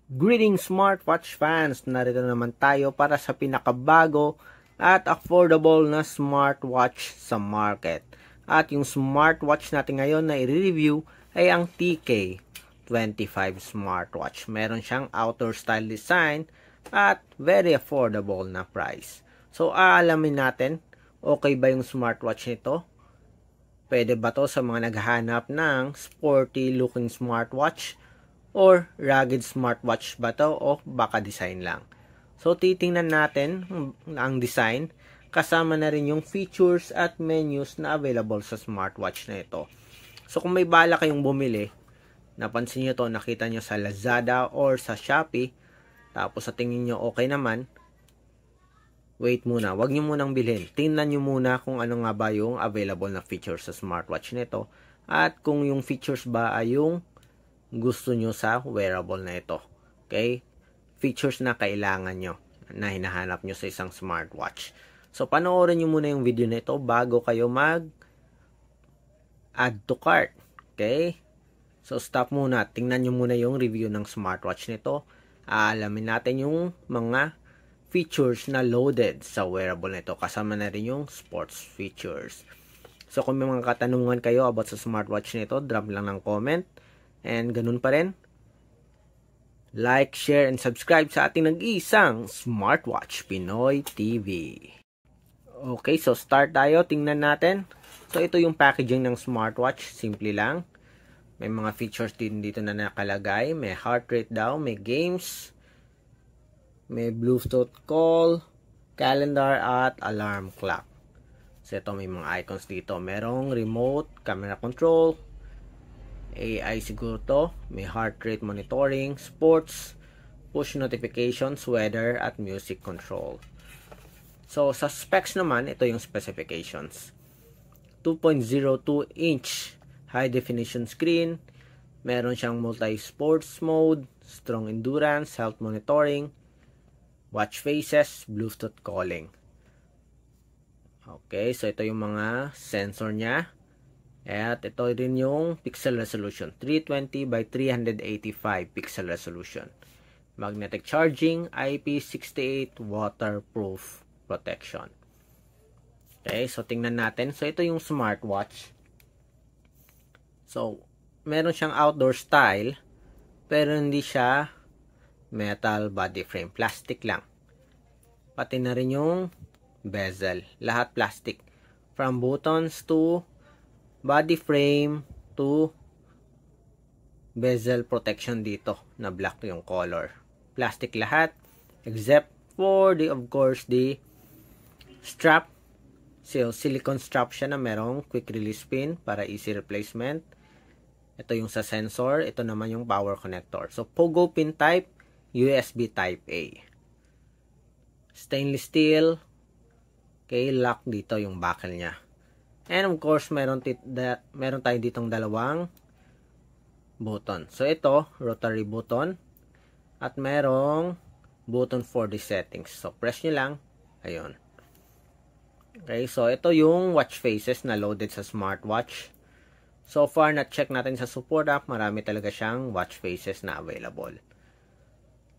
Greetings smartwatch fans! Narito naman tayo para sa pinakabago at affordable na smartwatch sa market. At yung smartwatch natin ngayon na i-review ay ang TK25 smartwatch. Meron siyang outer style design at very affordable na price. So aalamin natin, okay ba yung smartwatch nito? Pwede ba to sa mga naghahanap ng sporty looking smartwatch? Or rugged smartwatch ba to o baka design lang. So titingnan natin ang design kasama na rin yung features at menus na available sa smartwatch na ito. So kung may bala kayong bumili, napansin nyo to, nakita nyo sa Lazada or sa Shopee, tapos sa tingin nyo okay naman, wait muna, wag nyo munang bilhin. Tingnan nyo muna kung ano nga ba yung available na features sa smartwatch nito at kung yung features ba ay yung gusto nyo sa wearable na ito. Okay? Features na kailangan nyo, na hinahanap nyo sa isang smartwatch. So, panoorin nyo muna yung video na ito bago kayo mag-add to cart. Okay? So, stop muna. Tingnan nyo muna yung review ng smartwatch nito. Aalamin natin yung mga features na loaded sa wearable nito. Kasama na rin yung sports features. So, kung may mga katanungan kayo about sa smartwatch nito, drop lang ng comment. And ganun pa rin, like, share, and subscribe sa ating nag-iisang Smartwatch Pinoy TV. Okay, so start tayo. Tingnan natin. So ito yung packaging ng smartwatch. Simple lang. May mga features din dito na nakalagay. May heart rate daw, may games, may Bluetooth call, calendar, at alarm clock. So ito may mga icons dito. Merong remote, camera control, AI siguro to, may heart rate monitoring, sports, push notifications, weather, at music control. So, sa specs naman, ito yung specifications. 2.02 inch high definition screen, meron siyang multi-sports mode, strong endurance, health monitoring, watch faces, Bluetooth calling. Okay, so ito yung mga sensor niya. At ito rin yung pixel resolution. 320 by 385 pixel resolution. Magnetic charging, IP68 waterproof protection. Okay, so tingnan natin. So ito yung smartwatch. So, meron siyang outdoor style, pero hindi siya metal body frame. Plastic lang. Pati na rin yung bezel. Lahat plastic. From buttons to body frame to bezel protection dito na black yung color. Plastic lahat except for of course the strap. So silicone strap siya na merong quick release pin para easy replacement. Ito yung sa sensor, ito naman yung power connector. So pogo pin type, USB type A. Stainless steel. Okay, lock dito yung buckle niya. And of course, meron tayo ditong dalawang button. So ito, rotary button. At merong button for the settings. So press nyo lang. Ayun. Okay, so ito yung watch faces na loaded sa smartwatch. So far, na-check natin sa support app. Marami talaga siyang watch faces na available.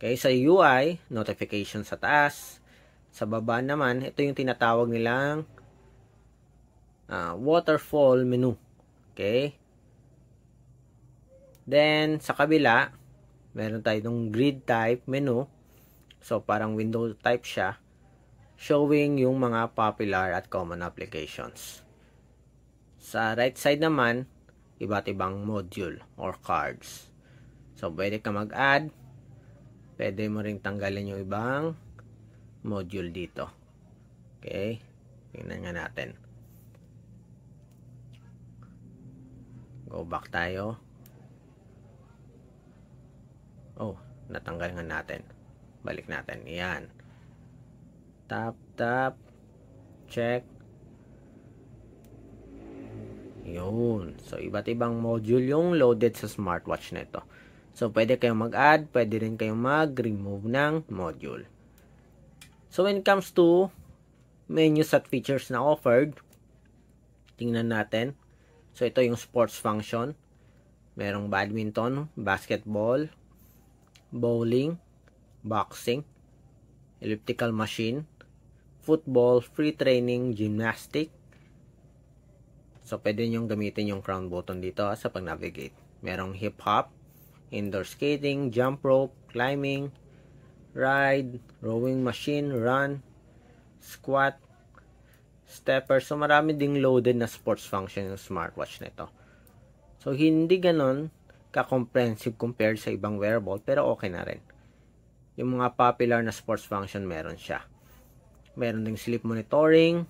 Okay, sa UI, notification sa taas. Sa baba naman, ito yung tinatawag nilang waterfall menu. Okay. Then, sa kabila, meron tayong grid type menu. So, parang window type siya. Showing yung mga popular at common applications. Sa right side naman, iba't ibang module or cards. So, pwede ka mag-add. Pwede mo ring tanggalin yung ibang module dito. Okay. Tingnan nga natin. Go back tayo. Oh, natanggal nga natin. Balik natin. Yan. Tap, tap. Check. Yun. So, iba't ibang module yung loaded sa smartwatch na ito. So, pwede kayong mag-add. Pwede rin kayong mag-remove ng module. So, when it comes to menus at features na offered, tingnan natin. So, ito yung sports function. Merong badminton, basketball, bowling, boxing, elliptical machine, football, free training, gymnastic. So, pwede nyong gamitin yung crown button dito sa pag-navigate. Merong hip-hop, indoor skating, jump rope, climbing, ride, rowing machine, run, squat, stepper. So, marami ding loaded na sports function yung smartwatch na ito. So, hindi ganon ka-comprehensive compared sa ibang wearable, pero okay na rin. Yung mga popular na sports function, meron siya. Meron ding sleep monitoring,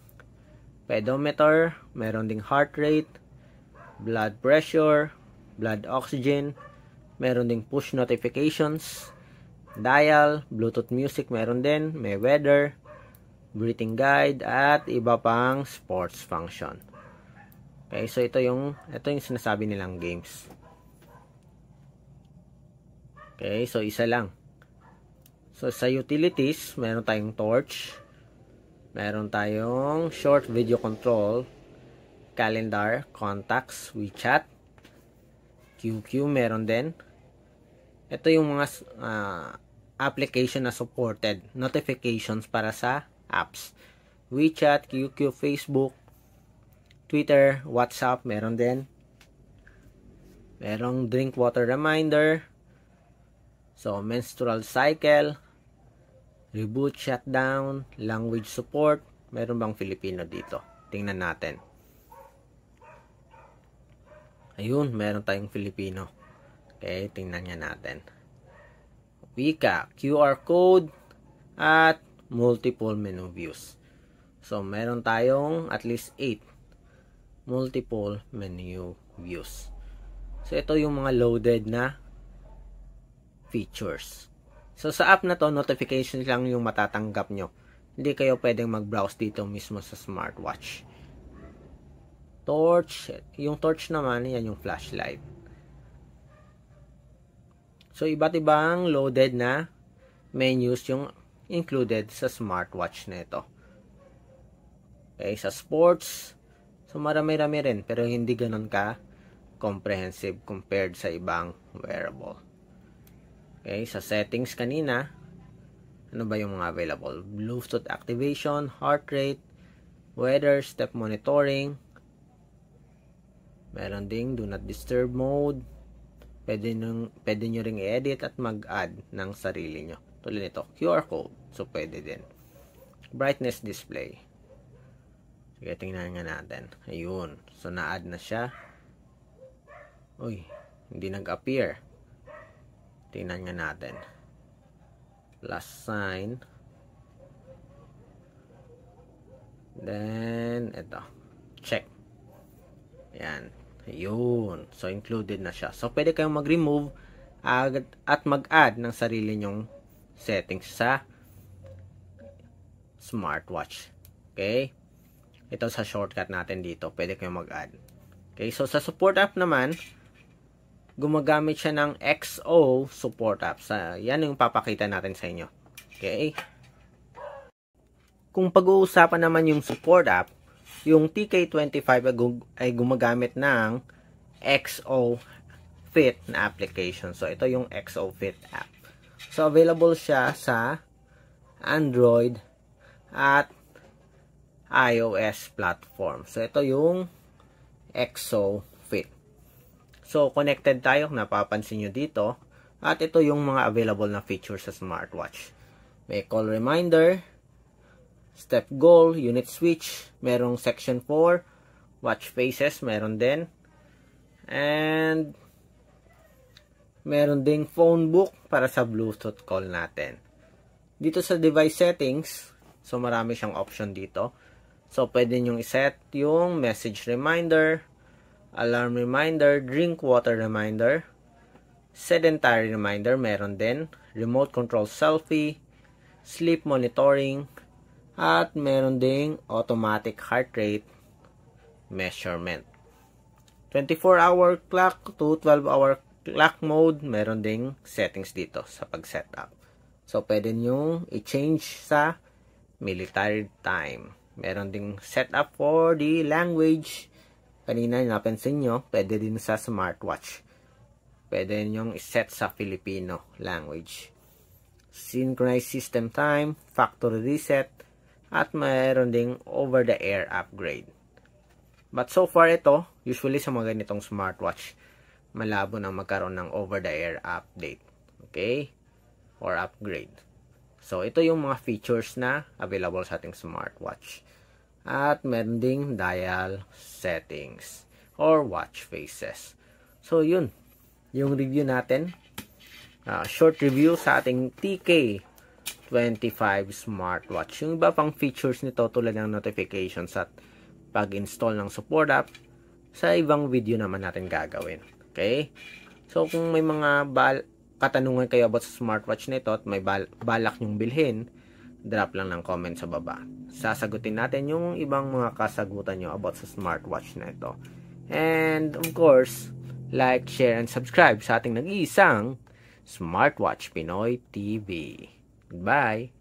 pedometer, meron ding heart rate, blood pressure, blood oxygen, meron ding push notifications, dial, Bluetooth music meron din, may weather, breathing guide, at iba pang sports function. Okay, so ito yung sinasabi nilang games. Okay, so isa lang. So sa utilities, meron tayong torch, meron tayong short video control, calendar, contacts, WeChat, QQ meron din. Ito yung mga application na supported, notifications para sa apps. WeChat, QQ, Facebook, Twitter, WhatsApp, meron din. Merong drink water reminder. So, menstrual cycle, reboot, shutdown, language support. Meron bang Filipino dito? Tingnan natin. Ayun, meron tayong Filipino. Okay, tingnan nga natin. Wika, QR code, at multiple menu views. So, meron tayong at least 8 multiple menu views. So, ito yung mga loaded na features. So, sa app na to, notifications lang yung matatanggap nyo. Hindi kayo pwedeng mag-browse dito mismo sa smartwatch. Torch, yung torch naman, yan yung flashlight. So, iba't ibang loaded na menus yung included sa smartwatch na ito. Okay, sa sports, so marami-rami rin, pero hindi ganun ka comprehensive compared sa ibang wearable. Okay, sa settings kanina, ano ba yung mga available? Bluetooth activation, heart rate, weather, step monitoring. Meron ding do not disturb mode. Pwede nyo ring i-edit at mag-add ng sarili nyo. Tulad nito, QR code. So, pwede din. Brightness display. Sige, tingnan nga natin. Ayun. So, na-add na siya. Uy, hindi nag-appear. Tingnan nga natin. Plus sign. Then, ito. Check. Ayan. Ayun. So, included na siya. So, pwede kayong mag-remove at mag-add ng sarili nyong settings sa smartwatch. Okay? Ito sa shortcut natin dito. Pwede kayong mag-add. Okay? So, sa support app naman, gumagamit siya ng XO support app. Yan yung papakita natin sa inyo. Okay? Kung pag-uusapan naman yung support app, yung TK25 ay gumagamit ng XO Fit na application. So, ito yung XO Fit app. So, available siya sa Android at iOS platform. So, ito yung XO Fit. So, connected tayo, napapansin nyo dito. At ito yung mga available na features sa smartwatch. May call reminder, step goal, unit switch, merong section 4, watch faces, meron din. And meron ding phone book para sa Bluetooth call natin. Dito sa device settings, so marami siyang option dito. So pwede nyong iset yung message reminder, alarm reminder, drink water reminder, sedentary reminder, meron din, remote control selfie, sleep monitoring, at meron ding automatic heart rate measurement. 24-hour clock to 12-hour clock mode, meron ding settings dito sa pag-setup. So, pwede nyo i-change sa military time. Meron ding setup for the language. Kanina napansin nyo, pwede din sa smartwatch. pwede nyong iset sa Filipino language. Synchronize system time, factory reset, at mayroon ding over-the-air upgrade. But so far ito, usually sa mga ganitong smartwatch, malabo nang magkaroon ng over-the-air update. Okay? Or upgrade. So, ito yung mga features na available sa ating smartwatch. At meron ding dial settings or watch faces. So, yun. Yung review natin. Short review sa ating TK25 smartwatch. Yung iba pang features nito tulad ng notifications at pag-install ng support app, sa ibang video naman natin gagawin. Okay? So, kung may mga katanungan kayo about sa smartwatch nito at may balak nyong bilhin, drop lang ng comment sa baba. Sasagutin natin yung ibang mga kasagutan nyo about sa smartwatch na ito. And of course, like, share, and subscribe sa ating nag-iisang Smartwatch Pinoy TV. Goodbye!